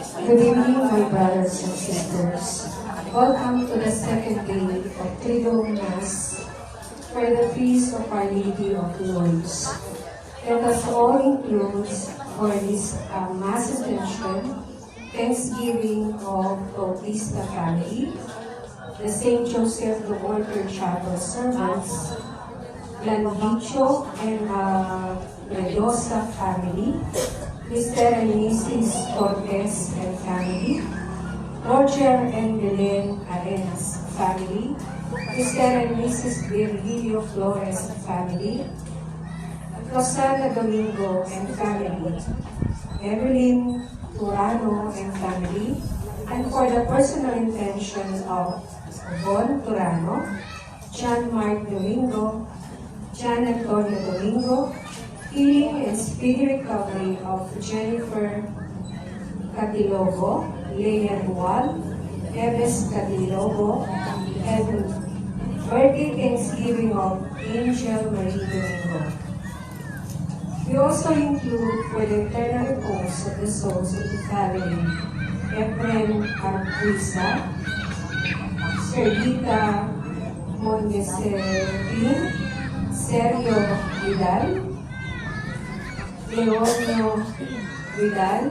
Good evening, my brothers and sisters. Welcome to the second day of Triduum Mass for the feast of Our Lady of Lourdes. Let us all include for this Mass intention, Thanksgiving of Bautista family, the St. Joseph the Worker Chapel servants, Landicho and Redosa family, Mr. and Mrs. Cortez and family, Roger and Belen Arenas family, Mr. and Mrs. Virgilio Flores family, Rosana Domingo and family, Evelyn Turano and family, and for the personal intention of Bon Turano, John Mark Domingo, John Antonio Domingo, healing and speedy recovery of Jennifer Catilobo, Leia Dual, Eves Catilobo, and birthday Thanksgiving of Angel Marie Domingo. We also include for the eternal repose of the souls of the family, Efren Arbuisa, Sergita Mondeserpin, Sergio Vidal, Leonio Vidal,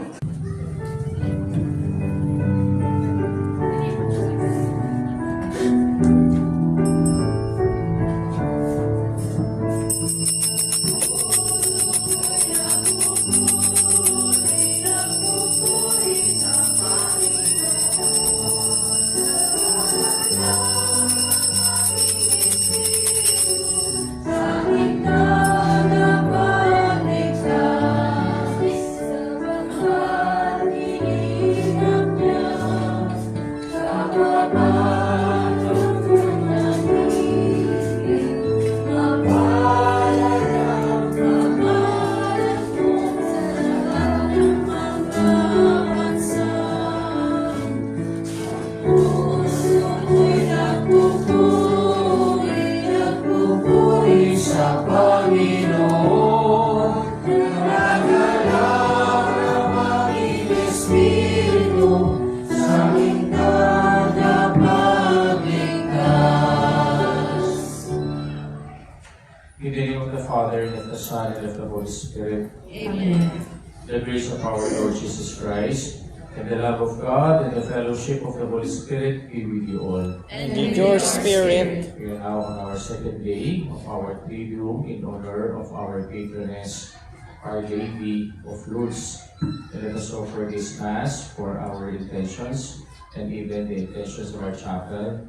In the name of the Father, and of the Son, and of the Holy Spirit. Amen. The grace of our Lord Jesus Christ, and the love of God, and the fellowship of the Holy Spirit be with you all. And with your spirit. We are now on our second day of our Triduum in honor of our patroness, Our Lady of Lourdes. And let us offer this Mass for our intentions, and even the intentions of our chapel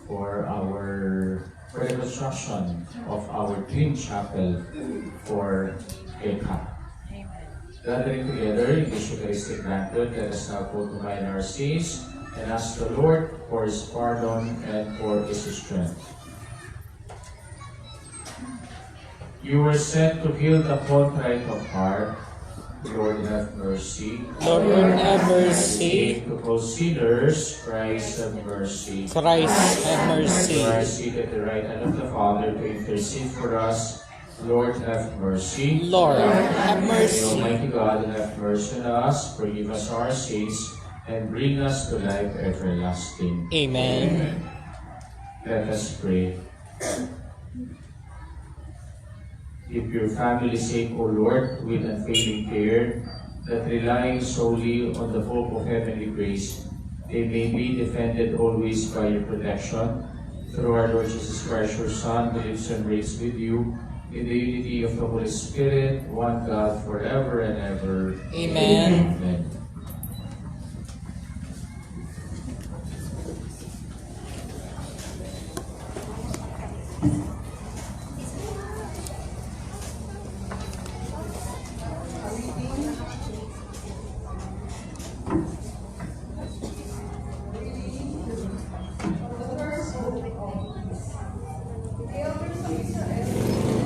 for the construction of our Twin Chapel for ECA. Gathering together in this Eucharistic banquet, let us now go to mind our sins and ask the Lord for His pardon and for His strength. You were sent to heal the contrite of heart. Lord, have mercy. Lord, have mercy. To all sinners, Christ have mercy. Christ, have mercy. You are seated at the right hand of the Father to intercede for us. Lord, have mercy. Lord, have May mercy. Almighty God have mercy on us, forgive us our sins, and bring us to life everlasting. Amen. Let us pray. Keep your family safe, O Lord, with unfailing care, that relying solely on the hope of heavenly grace, they may be defended always by your protection. Through our Lord Jesus Christ, your Son, who lives and reigns with you, in the unity of the Holy Spirit, one God, forever and ever. Amen. Amen.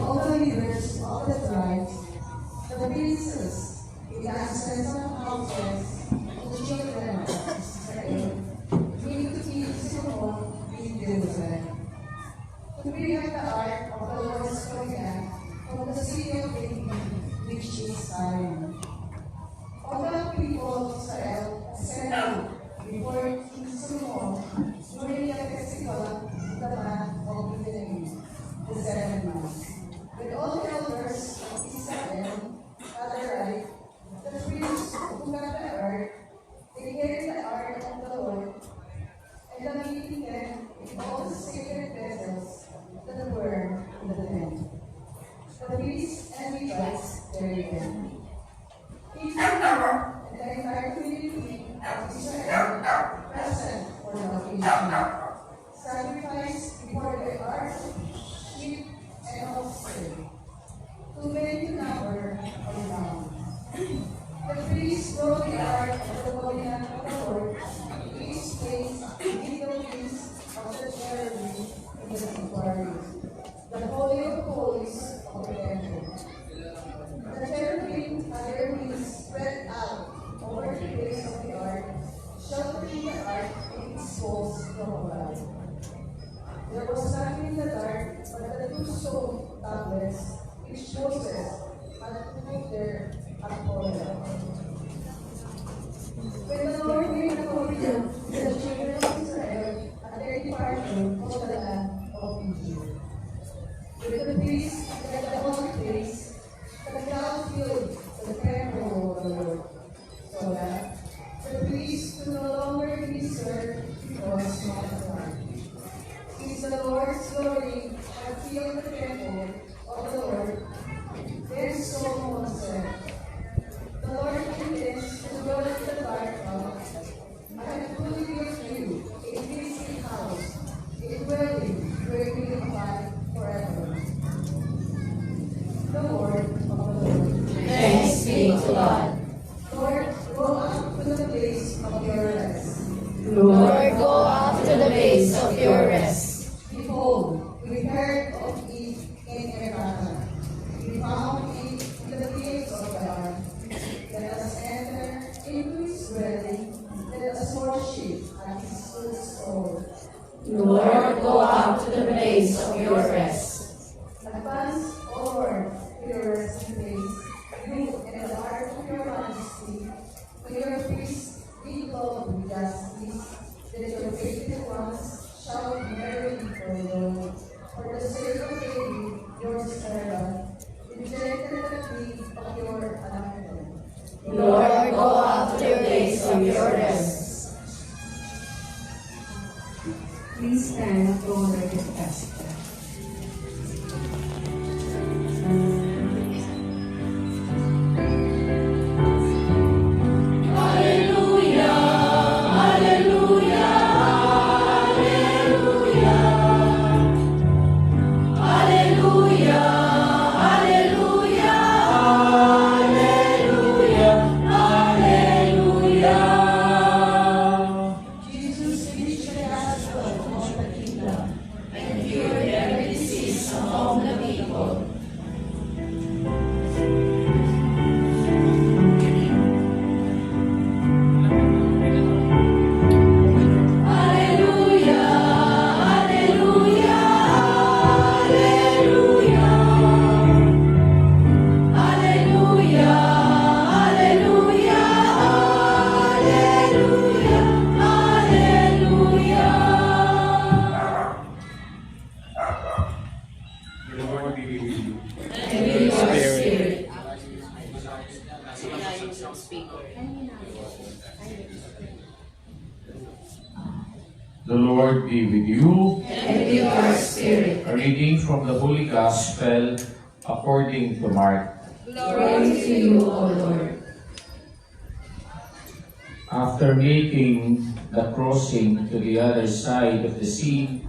All the leaders of the tribes, the princes, the ancestral houses, the children of Israel, need to be suitable in Jerusalem. To bring up the ark of the Lord's covenant from the city of David, which is Zion. All the people of Israel from above. There was nothing in the dark but the two stone tablets which Moses had put there at Horeb. When the Lord made a covenant with the children of Israel at their departure from the land of Egypt, with the priests at the holy place, the cloud filled the temple of the Lord, so that the priests could no longer be served because of the cloud. Since the Lord's glory had filled the temple of the Lord, then Solomon said, "The Lord intends to dwell in the dark cloud. I have fully built you a priestly house, a dwelling where you will abide forever." The word of the Lord. Thanks be to God. Lord, go up to the place of your rest. Lord, Go up to the base of your rest. Behold, we heard of it in Ephrathah. We found it in the fields of God. Let us enter into his dwelling. Let us worship at his footstool. Lord, go up to the place of your rest. Advance, O Lord, to your resting place. You and the ark of your majesty. To your priests be clothed with justice. That your faithful ones shall be merrily for the Lord. For the sake of David, your servant, rejected the plea of your anointed. Lord, go up to the place of your rest. Please stand for the gift. Jesus, preach the gospel of the kingdom. And cure every disease among the people. The Lord be with you. And with your spirit. The Lord be with you. And with your spirit. A reading from the Holy Gospel according to Mark. Glory to you, O Lord. After making the crossing to the other side of the sea,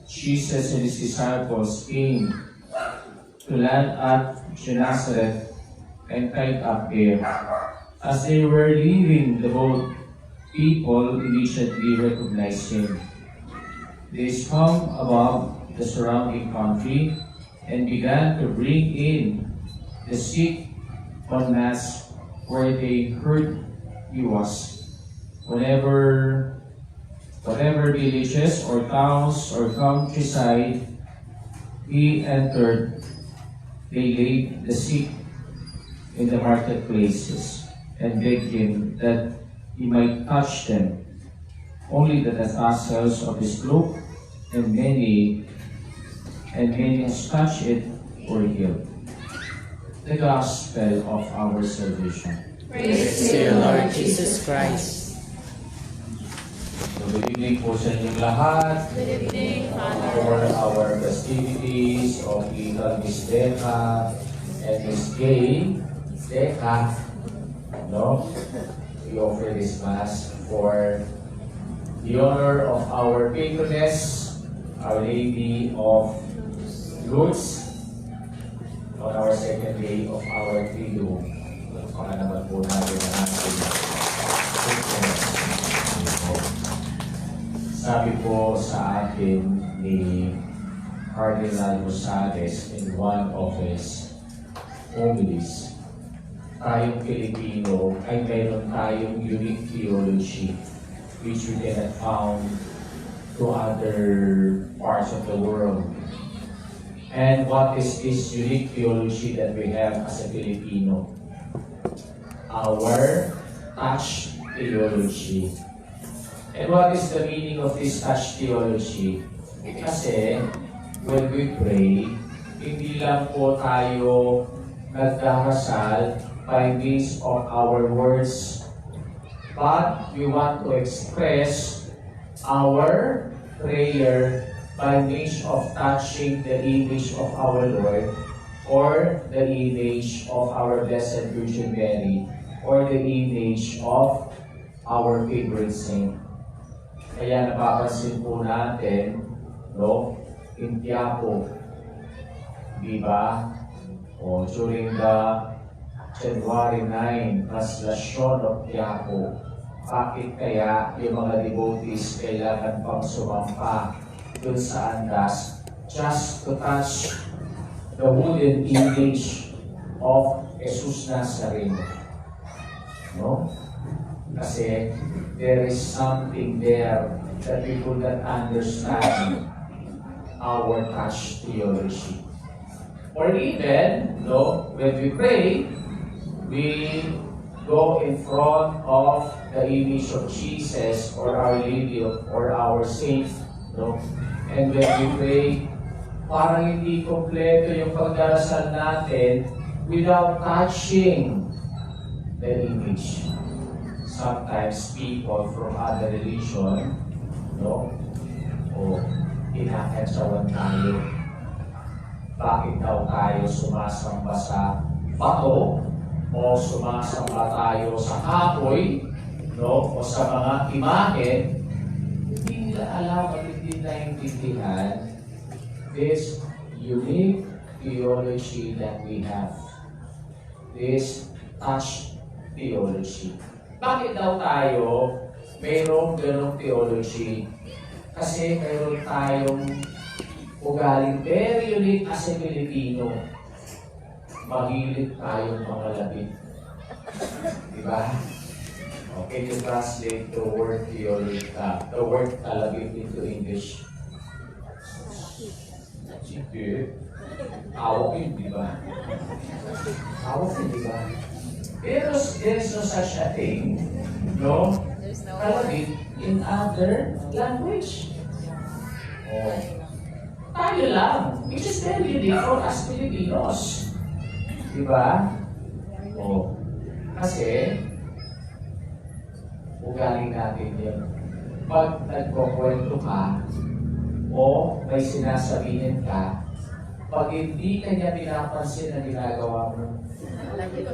Jesus and his disciples came to land at Gennesaret and tied up there. As they were leaving the boat, people immediately recognized him. They swam above the surrounding country and began to bring in the sick on mats where they heard he was. Whatever villages or towns or countryside he entered, they laid the sick in the marketplaces and begged him that he might touch them. Only the tassels of his cloak, and many who touched it were healed. The Gospel of our salvation. Praise to you, Lord Jesus Christ. So, good evening po sa inyong lahat. Good evening, For our festivities of little Miss Deca and Miss Gay, Deca, no? We offer this Mass for the honor of our patroness, Our Lady of Lourdes, on our second day of our Triduum. Baka naman po natin ang ating patroness. Sabi po sa atin ni Cardinal Rosales in one of his homilies, tayong Pilipino ay mayroon tayong unique theology which we cannot found to other parts of the world. And what is this unique theology that we have as a Filipino? Our touch theology. And what is the meaning of this touch theology? Kasi when we pray, hindi lang po tayo nagdarasal by means of our words, but we want to express our prayer by means of touching the image of our Lord or the image of our Blessed Virgin Mary or the image of our favorite saint. Kaya napapansin po natin, no, in Quiapo, di ba? O during the January 9 Translation of Quiapo, bakit kaya yung mga devotees kailangan pang sumampa dun sa andas just to touch the wooden image of Jesus Nazarene? No? Kasi there is something there that we could not understand our touch theology. Or even, no, when we pray, we go in front of the image of Jesus or Our Lady or our saint, no? And when we pray, parang hindi kompleto yung pagdarasal natin without touching the image. Sometimes people from other religion, no? O inakatsawan tayo. Bakit daw tayo sumasamba sa bato o sumasamba tayo sa kahoy, no? O sa mga imahe? Hindi nila alam at hindi naiintindihan this unique theology that we have. This touch theology. Bakit daw tayo mayroong ganong theology? Kasi mayroon tayong ugaling very unique as a Filipino. Mahilig tayong mga labit. Diba? Okay, to translate the word theology, the word labit into English. Sige. Awak yun, diba? Awak yun, diba? There is no such a thing, no? Kalabit in other language. Oh. Tayo lang. Which is very unique for us Filipinos. Diba? Oh. Kasi, ugali natin yun. Pag nagkukwento ka, o may sinasabihin ka, pag hindi kanya pinapansin na ginagawa mo,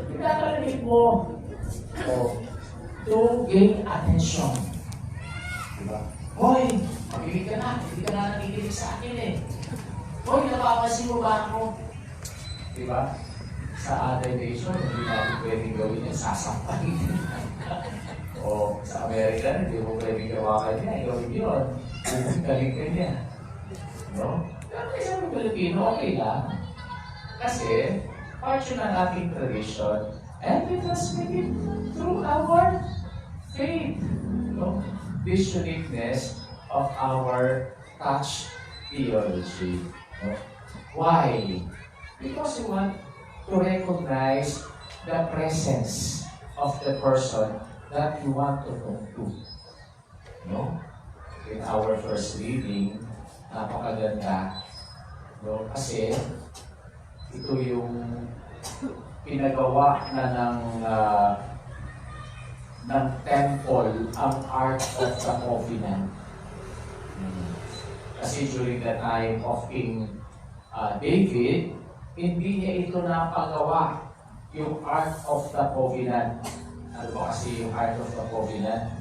pinakalamin mo. Oh. To gain attention. Diba? Hoy, makinig ka na. Hindi ka na nakikinig sa akin eh. Hoy, napapansin mo ba ako? Diba? Sa other nation, hindi natin pwedeng gawin yan. Sasampahin. O sa Amerika, hindi mo pwedeng gawakan niya. Gawin yun. Galing ka niya. No? Pero kaya sa Pilipino, okay lang. Kasi, part yun ang ating tradition. And we transmit it through our faith. No? This uniqueness of our touch theology. No? Why? Because we want to recognize the presence of the person that you want to talk to. No? In our first reading, napakaganda. No? Kasi ito yung pinagawa na ng temple ang Ark of the Covenant. Kasi during the time of King David, hindi niya ito napagawa, yung Ark of the Covenant. Ano ba kasi yung Ark of the Covenant?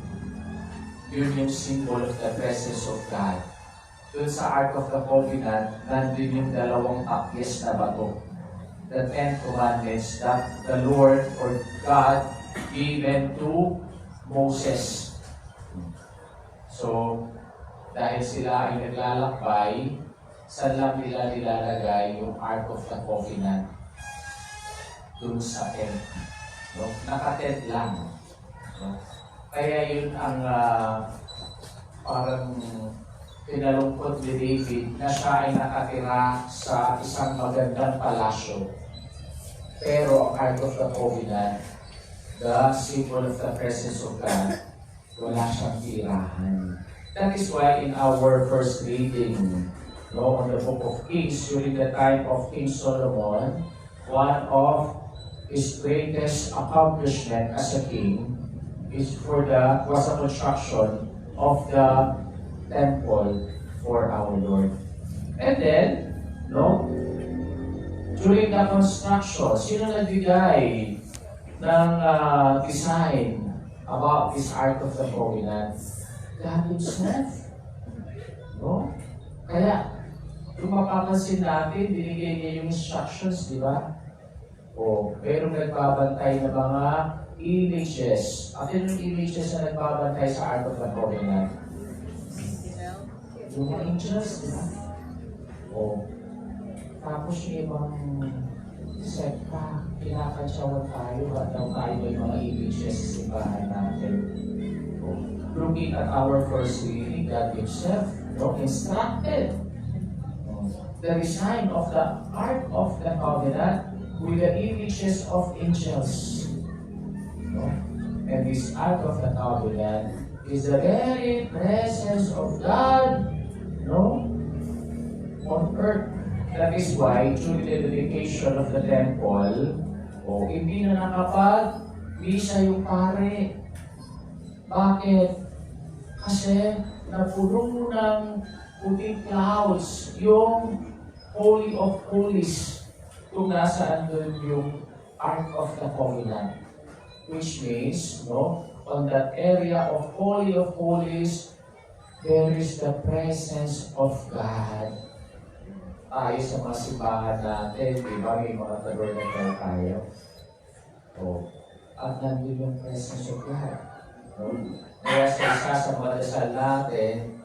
Yun yung symbol of the presence of God. Doon sa Ark of the Covenant, nandun yung dalawang takyes na bato. The 10 commandments that the Lord or God given to Moses. So, dahil sila ay naglalakbay, saan lang nila nilalagay yung Ark of the Covenant? Doon sa tent. No? Naka-tent lang. No? Kaya yun ang parang kinalungkot ni David na siya ay nakatira sa isang magandang palasyo. Pero ang Ark of the Covenant, the symbol of the presence of God, wala siyang tirahan. That is why in our first reading, on the book of Kings, during the time of King Solomon, one of his greatest accomplishment as a king was the construction of the temple for our Lord. And then, during the construction, sino nagbigay ng design about this Ark of the Covenant? God Himself. Kaya, kung mapapansin natin, binigay niya yung instructions, di ba? Pero nagbabantay ng mga images. At yun yung images na nagbabantay sa Ark of the Covenant. Yung angels, di ba? Tapos yung ibang sekta, kinakantsawan tayo, at daw tayo may mga images sa simbahan natin. Looking at our first reading, God Himself instructed the design of the Ark of the Covenant with the images of angels. And this Ark of the Covenant is the very presence of God on earth. That is why during the dedication of the temple, hindi na nakapag-misa yung pare. Bakit? Kasi napuno ng puting clouds yung Holy of Holies kung nasaan doon yung Ark of the Covenant. Which means, on that area of Holy of Holies, there is the presence of God. Tayo sa mga simbahan natin, di ba, may mga tabernacle tayo. At nandun yung presence of God. Kaya sa isa sa mga dasal natin,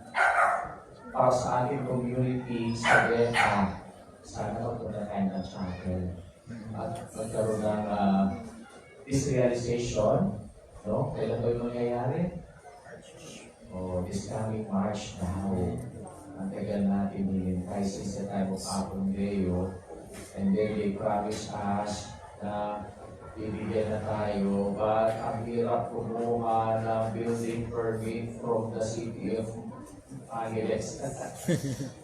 para sa ating community sa Beta, sana magpunta tayo ng chapel. At magkaroon ng this realization, kailan ba yung mangyayari? This coming March now. Ang tagal natin nilintay since the time of Apong Deo. And then they promised us na bibigyan na tayo, but ang hirap kumuha ng building permit from the city of Angeles.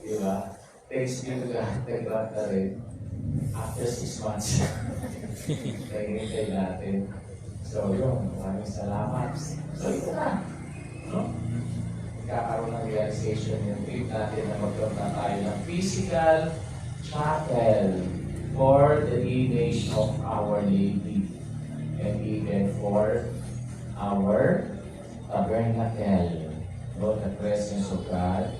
Diba? Thanks be to God, nag-grant na rin. After 6 months, nag-hintay natin. So yun, maraming salamat. So ito na. Kakaroon ng realization yung trip natin na magkaroon na tayo ng physical chapel for the image of Our Lady and even for our tabernacle, the presence of God,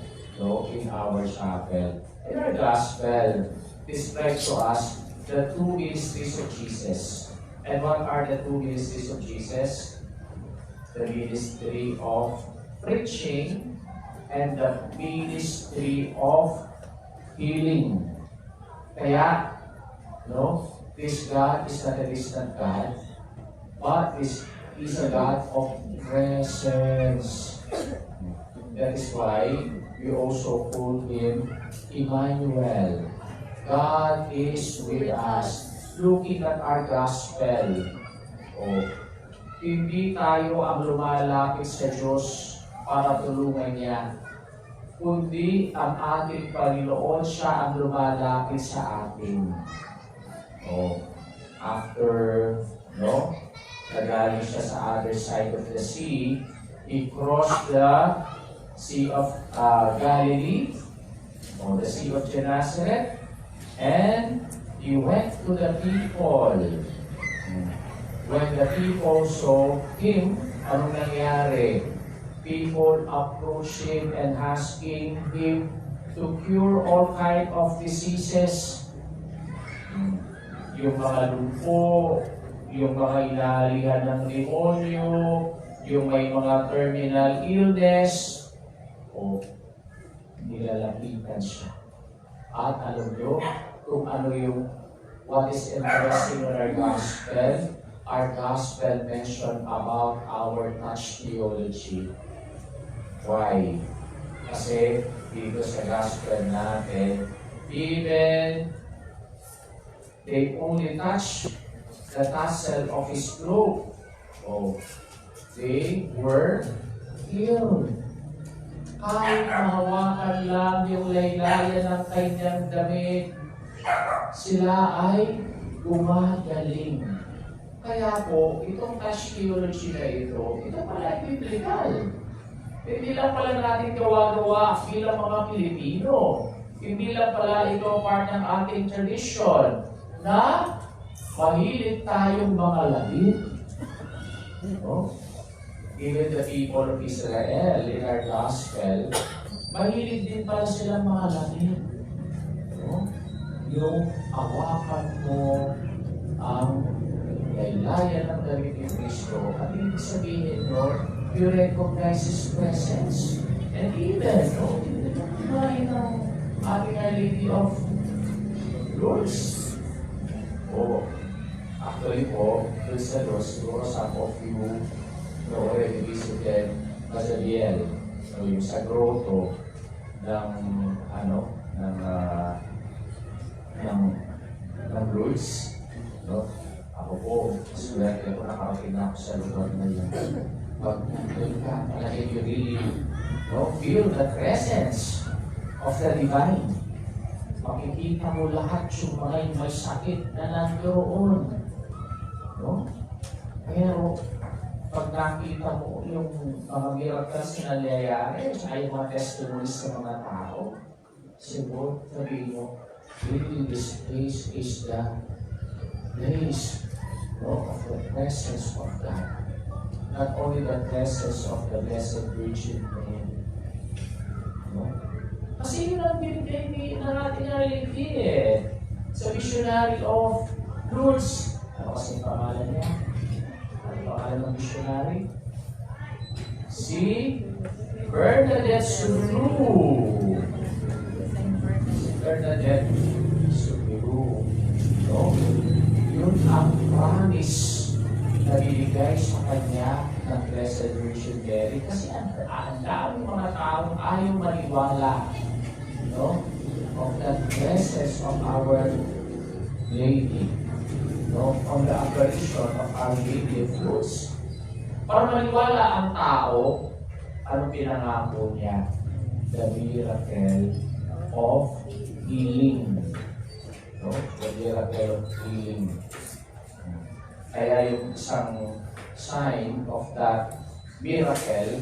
in our chapel. In our gospel, describes to us the two ministries of Jesus. And what are the two ministries of Jesus? The ministry of preaching and the ministry of healing. Kaya, this God is not a distant God, but is a God of presence. That is why we also call Him Emmanuel. God is with us. Looking at our gospel, hindi tayo ang lumalapit sa Diyos para tulungan niya, kundi ang ating Panginoon, siya ang lumalapit sa atin. After, nagaling siya sa other side of the sea, He crossed the Sea of Galilee, the Sea of Gennesaret, and He went to the people. When the people saw Him, anong nangyari? People approached Him and asking Him to cure all kind of diseases. Yung mga lumpo, yung mga inahalihan ng demonyo, yung may mga terminal illness, nilalapitan siya. At alam nyo, kung ano yung what is interesting in our gospel mentioned about our touch theology. Why? Kasi dito sa gospel natin, even they only touch the tassel of his cloak. Oh, they were healed. Kahit mahawakan lang yung laylayan ng kanyang damit, sila ay gumagaling. Kaya po, itong touch theology na ito pala ay biblical. Hindi lang pala natin gawa-gawa bilang mga Pilipino. Hindi lang pala ito part ng ating tradition na mahilig tayong mga labit. No? Even the people of Israel in our gospel, mahilig din pala silang mga labit. No? Yung awakan mo ang laylayan ng damit ni Kristo, at ibig sabihin, no, you recognize His presence. And even, no, kumain ng ating Our Lady of Lourdes. Oh, actually po, dun sa Lourdes, siguro some of you already visited Mazaliel, so yung sa grotto ng Lourdes, no? Ako po, swerte ko nakarating na ako sa lugar na yun. Pag doon ka, talagang you really feel the presence of the divine. Makikita mo lahat yung mga may sakit na nandoon. No? Pero, pag nakita mo yung mga miracles na nangyayari, ay mga testimonies sa mga tao, siguro sabihin mo, really this place is the place of the presence of God. Not only the presence of the Blessed Virgin Mary. No? Kasi yun ang binigay na natin naliliti sa missionary of Lourdes. Ano kasi pangalan niya? Ano pangalan ng missionary? Si Bernadette Soubirous. Si Bernadette Soubirous. No? Yun ang promise na binigay sa kanya ng Blessed Virgin Mary. Kasi ang dami mga taong ayaw maniwala, no, of the presence of Our Lady, no, on the apparition of Our Lady of Lourdes. Para maniwala ang tao, anong pinangako niya? The miracle of healing. No? The miracle of healing. Kaya yung isang sign of that miracle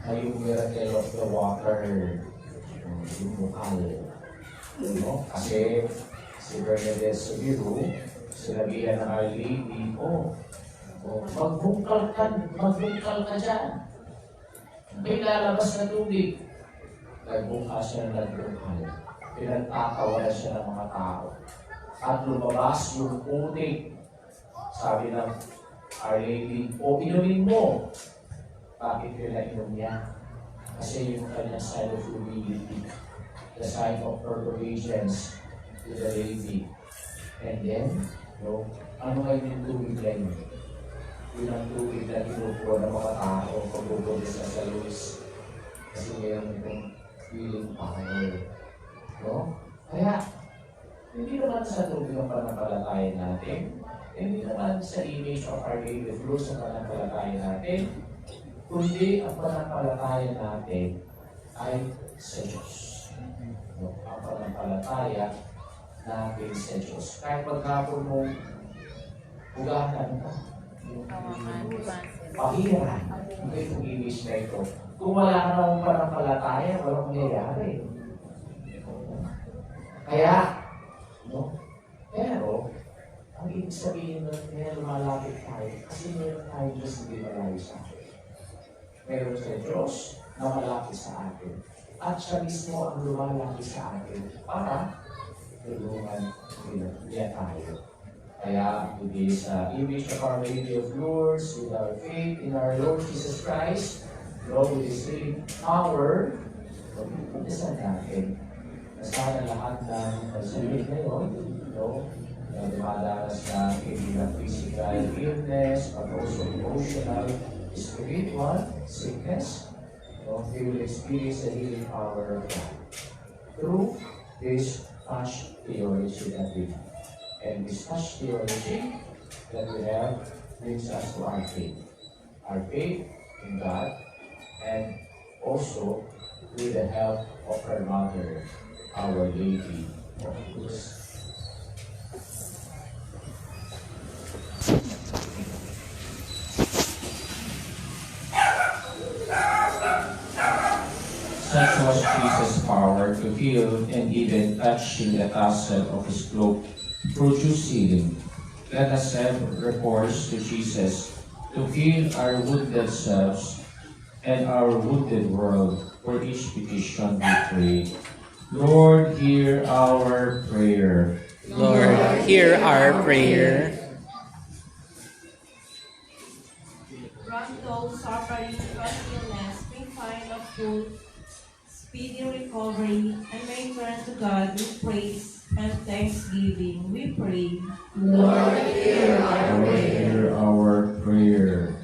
ay yung miracle of the water, yung bukal. No? Kasi si Bernadette Soubirous, sinabihan ng Our Lady, magbungkal ka dyan. May lalabas na tubig. Nagbungkal siya na nagbungkal. Pinagtatawanan siya ng mga tao. At lumabas yung putik. Sabi ng Our Lady, inumin mo. Bakit pinainom niya? Kasi yung kanyang sign of humility, the sign of her obedience to the Lady. And then, ano ngayon yung tubig na yun? Yun ang tubig na tinupo ng mga tao pag-ubod sa Lourdes. Kasi ngayon itong healing power. No? Kaya, hindi naman sa tubig ang pananampalataya natin, hindi naman sa image of Our Lady of Lourdes ang pananampalataya natin, kundi ang pananampalataya natin ay sa Diyos. No? Ang pananampalataya natin sa Diyos. Kahit pagkapon mo, ugahan ka, pahiran, hindi itong image na ito. Kung wala ka namang pananampalataya, walang mangyayari. Kaya, pero, ang ibig sabihin nun, lumalapit tayo kasi meron tayo Diyos hindi malayo sa atin. Meron sa Diyos na malapit sa atin. At siya mismo ang lumalapit sa atin para tulungan niya tayo. Kaya, with this image of Our Lady of Lourdes, with our faith in our Lord Jesus Christ, with His healing power, pagpapalisan natin na sana lahat ng pagsalit ngayon, na dumadaras na hindi na physical illness, but also emotional, spiritual sickness, They will experience the healing power of God through this Ash theology that we have. And this Ash theology that we have brings us to our faith. Our faith in God, and also with the help of our Mother, Our Lady of Lourdes. Such was Jesus' power to heal and even touching the tassel of his cloak produce healing. Let us have recourse to Jesus to heal our wounded selves and our wounded world. For each petition we pray. Lord, hear our prayer. Lord, hear our prayer. Grant those suffering from illness may find a full, speedy recovery and may turn to God with praise and thanksgiving. We pray. Lord, hear our Lord, prayer. hear our prayer.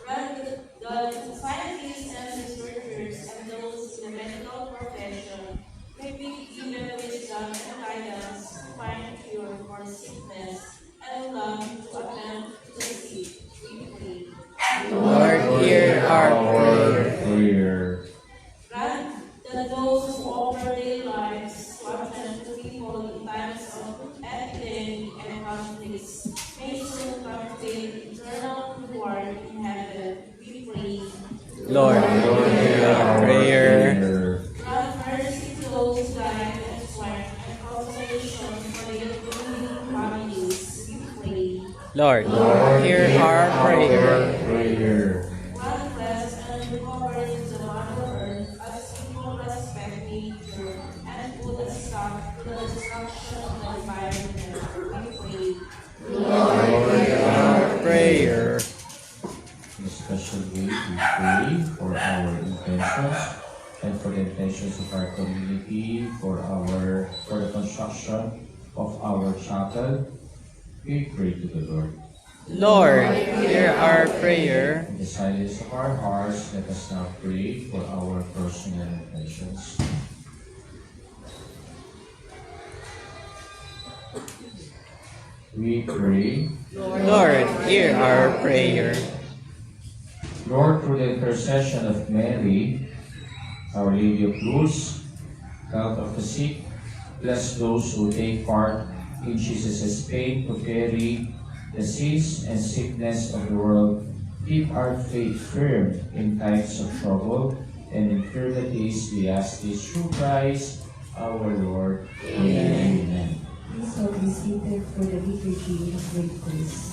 Grant the scientists and researchers and those in the medical profession may be given wisdom and guidance to find a cure for sickness and love to attend to the sick. We pray. Lord, hear our prayer. prayer. Grant that those who offer their lives to attend to people in times of epidemic and conflicts may soon contain eternal reward in heaven. We pray. Lord, hear our prayer. Grant mercy to those died and sweat and consolation for their grieving families. We pray. Lord, hear our prayer. prayer. Grant rest and recovery to the mother earth as people respect nature and put a stop to the destruction of the environment. We pray. Hear our prayer. In a special way, we pray for our intentions and for the intentions of our community, for the construction of our chapel. We pray to the Lord. Lord, hear our prayer. In the silence of our hearts, let us now pray for our personal intentions. We pray. Lord, hear our prayer. Lord, through the intercession of Mary, Our Lady of Lourdes, health of the sick, bless those who take part in Jesus' pain to carry the sins and sickness of the world. Keep our faith firm in times of trouble and infirmities. We ask this through Christ our Lord. Amen. Please all be seated for the liturgy of great grace.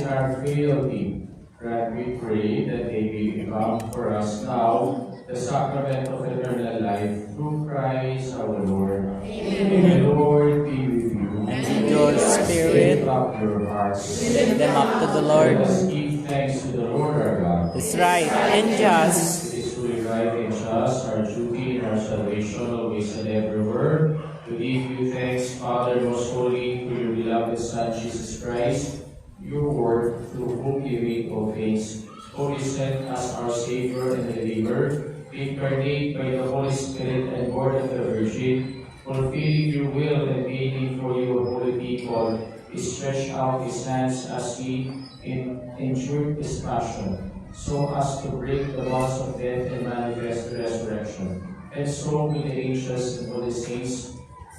in our frailty, grant we pray that they may become for us now the sacrament of eternal life through Christ our Lord. Amen. The Lord be with you. And your spirit, Lift up your hearts. lift them up to the Lord. Let us give thanks to the Lord our God. It's right and just. It is truly right and just, our duty and our salvation, always and everywhere, to give you thanks, Father most holy, through your beloved Son, Jesus Christ, your word, through whom you made all things, whom you sent as our Savior and Deliverer, incarnate by the Holy Spirit and born of the Virgin, fulfilling your will and gaining for you a holy people, he stretched out his hands as he endured his passion, so as to break the bonds of death and manifest the resurrection. And so with the angels and all the saints,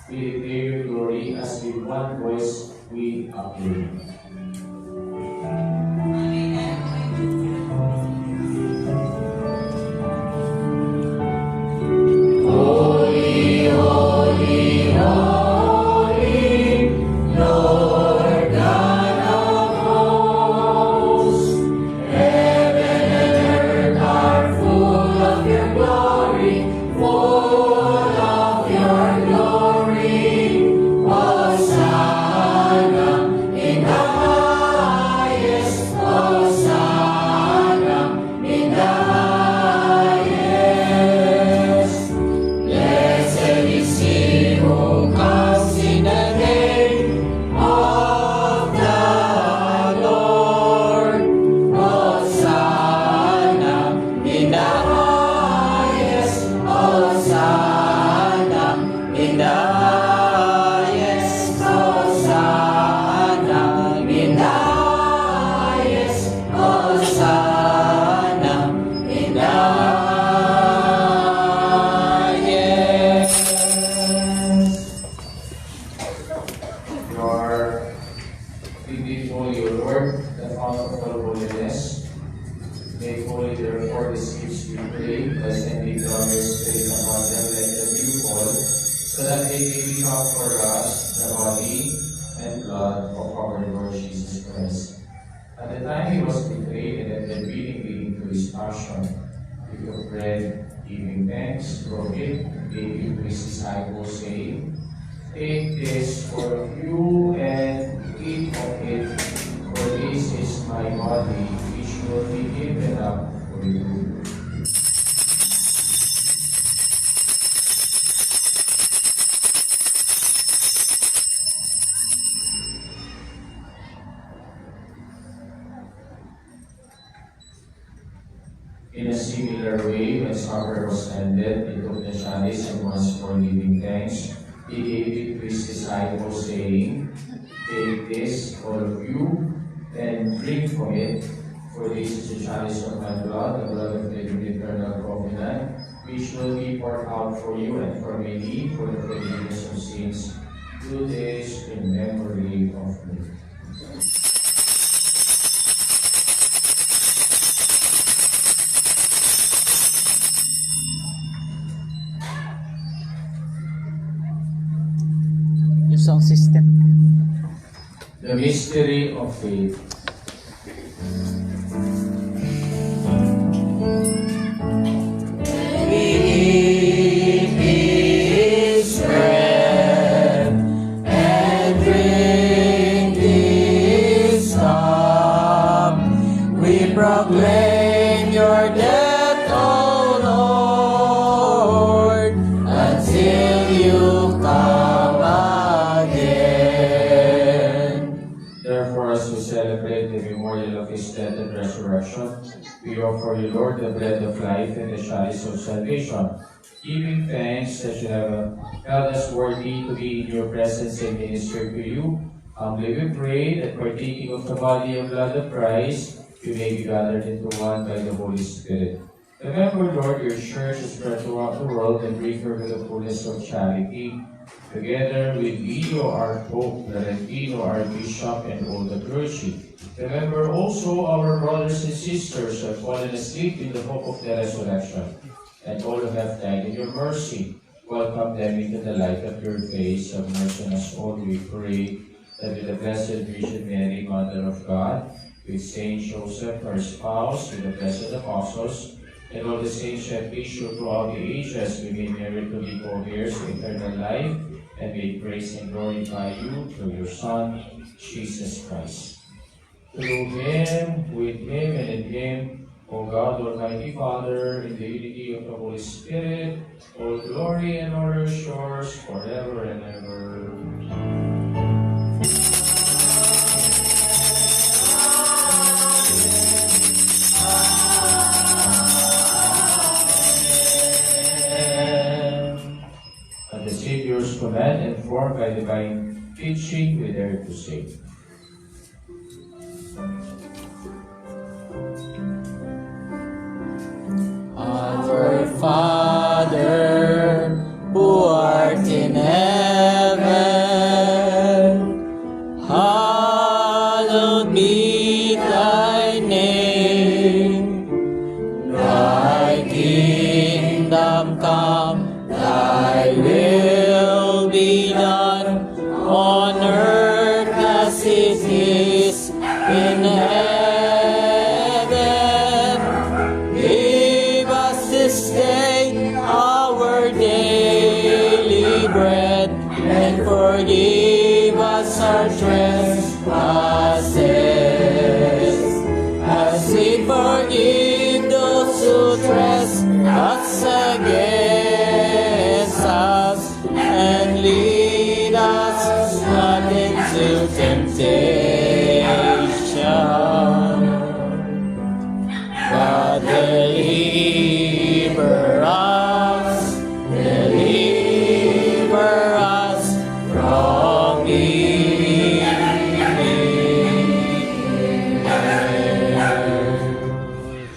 we declare your glory as with one voice we acclaim. Take this for you and eat of it, for this is my body, which will be given up for you. In a similar way, when supper was ended, he took the chalice and once more giving thanks, he gave it to his disciples, saying, take this, all of you, and drink from it, for this is the chalice of my blood, the blood of the new eternal covenant, which will be poured out for you and for many for the forgiveness of sins. Do this in memory of me. Sound system. The mystery of faith. We eat His bread and drink His cup. We proclaim your death, O Lord, until you come. Celebrate the memorial of his death and resurrection, we offer you, Lord, the bread of life and the chalice of salvation, giving thanks that you have held us worthy to be in your presence and minister to you. Humbly we pray that partaking of the body and blood of Christ, we may be gathered into one by the Holy Spirit. Remember, Lord, your church is spread throughout the world and bring her to the fullness of charity. Together with Leo, our Pope, Laurentino, our Bishop, and all the clergy. Remember also our brothers and sisters who have fallen asleep in the hope of the resurrection, and all who have died in your mercy. Welcome them into the light of your face. Have mercy on us all, we pray, that with the Blessed Virgin Mary, Mother of God, with Saint Joseph, her spouse, with the blessed apostles, and all the saints who have issued throughout the ages, we may merit to be co-heirs of eternal life, and may praise and glorify you through your Son, Jesus Christ. Through him, with him, and in him, O God, Almighty Father, in the unity of the Holy Spirit, all glory and honor is yours forever and ever. At the Savior's command, informed by divine teaching, we dare to say, Our Father, who art in heaven, hallowed be thy name. Thy kingdom come, thy will be done, on earth as it is in heaven. Give us this day our daily bread, and forgive us our trespasses, as we forgive those who trespass against us. And lead us not into temptation, but deliver us from evil.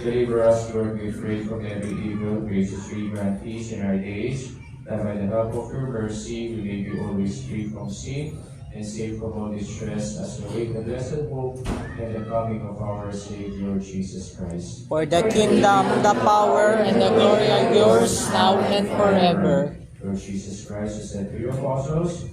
deliver us, Lord, be free from every evil. Graciously grant peace in our days, that by the help of your mercy we may be always free from sin and safe from all distress, as we await the blessed hope and the coming of our Savior Jesus Christ. For the kingdom, the power, and the glory are yours, now and forever. Lord Jesus Christ, who said to your apostles,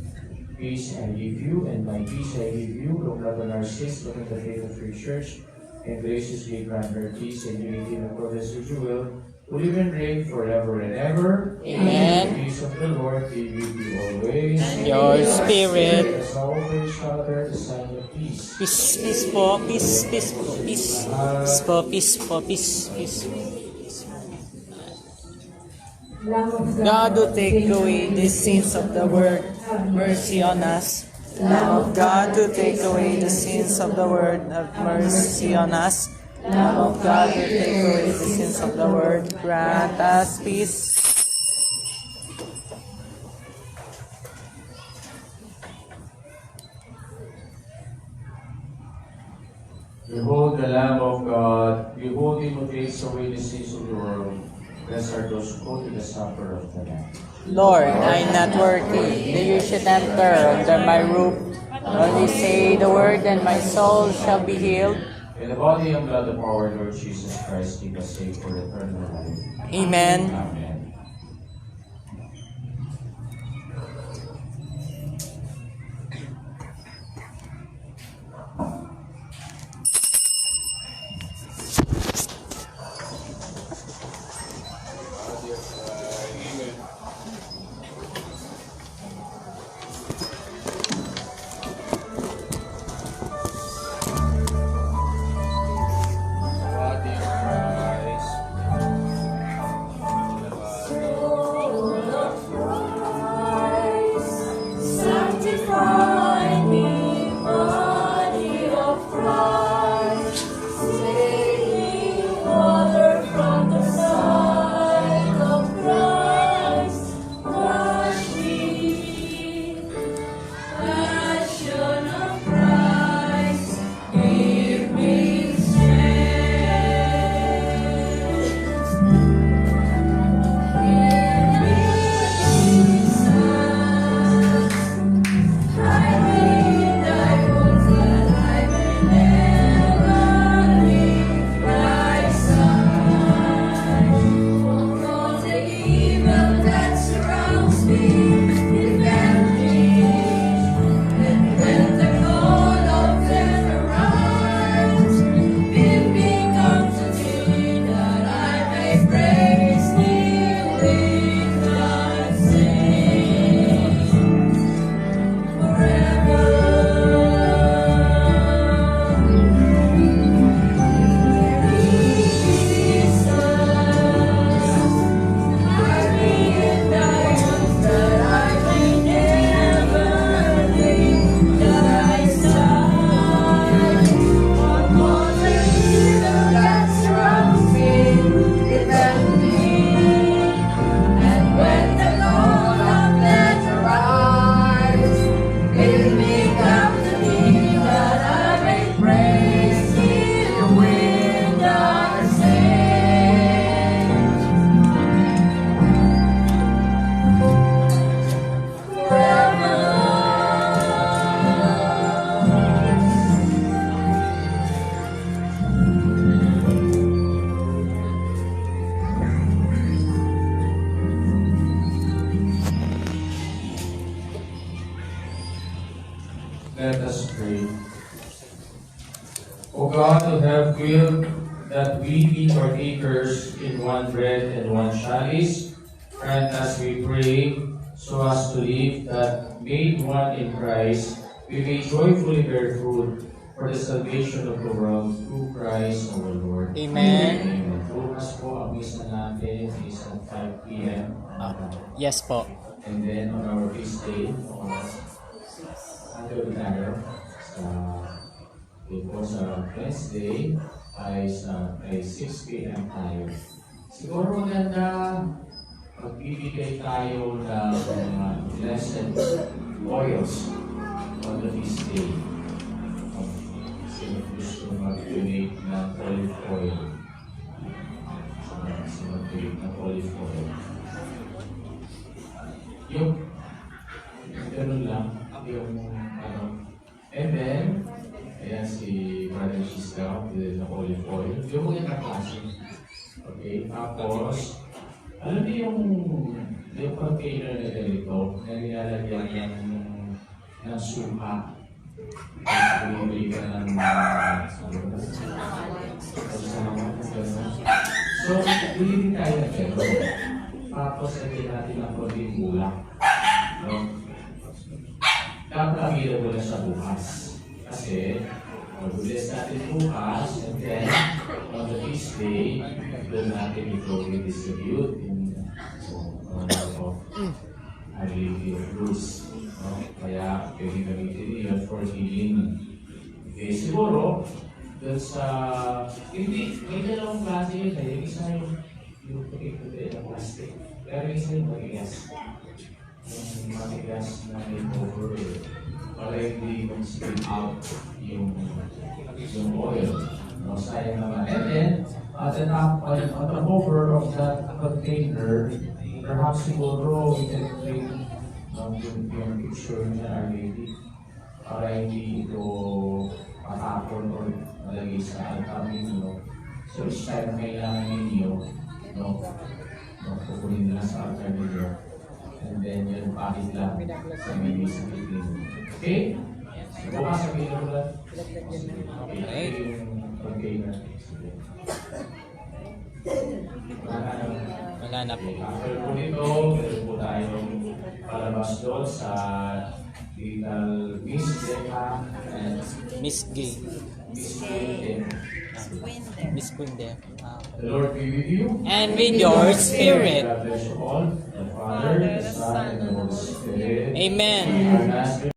peace I give you, and my peace I give you. Look not on our sins, but on the faith of your church, and graciously grant her peace and unity in accordance with your will, who live and reign forever and ever. Amen. The peace of the Lord be with you always. And your spirit. As our praise Father, the sign of peace. Peace, peace po, peace, peace po, peace. Peace po, peace po, peace, peace. Lamb of God, who take away the sins of the world, have mercy on us. Lamb of God, who take away the sins of the world, have mercy on us. Lamb of God, who take away the sins of the world, grant us peace. Behold the Lamb of God, behold him who takes away the sins of the world. Blessed are those who go to the supper of the Lamb. Lord, I am not worthy that you should enter under my roof. Only say the word, and my soul shall be healed. In the body and blood of our Lord Jesus Christ, keep us safe for eternal life. Amen. Amen. Body of Christ, Let us pray. O God, who have willed that we be partakers in one bread and one chalice, grant us, we pray, so as to live that made one in Christ, we may joyfully bear fruit for the salvation of the world through Christ our Lord. Amen. Amen. Bukas po ang misa natin is at 5 p.m. Yes po. And then on our feast day, on Sunday sa Wednesday, ay 6 p.m. tayo. Siguro maganda magbibigay tayo ng mga blessed oils on the feast day. Sino gusto mag-donate ng olive oil? Sino mag-donate ng olive oil? Yung ganun lang, yung ano. And then, ayan si Brother Giselle, ng olive oil. Yung mga klase. Okay, tapos, alam niyo yung container na ganito, na nilalagyan ng suha. Bumibili ka ng so, bili tayo ng gano'n. Tapos, lagyan natin ang konting bulak. No? Dapat available na sa bukas. Kasi, mag-bless natin bukas, and then, on the feast day, doon natin ito i-distribute in Our Lady of Lourdes. No? Kaya, pwede gamitin yun for healing. Okay, siguro, doon sa, hindi, may dalawang klase yun. Yung isa yung puti-puti na plastic. Pero yung isa yung matigas. Yung matigas na may cover. Para hindi mag-spill out yung oil. No, sayang naman. And then, at the top, on the cover of that container, perhaps siguro we can bring yung picture niya, Our Lady, para hindi ito patapon or malagay sa altar ninyo. So each time kailangan ninyo, kukunin nila sa altar ninyo. And then yun, pakit lang sa mini sa pitin. Okay? So bukas sabihin mo lang. Okay, yung container. Wala na po. After po nito, meron po tayong palabas doon sa Little Miss Deca and Miss Gay. Miss Quinten. Miss Quinde. The Lord be with you. And with your spirit. God bless you all. The Father, the Son, and the Holy Spirit. Amen. Our last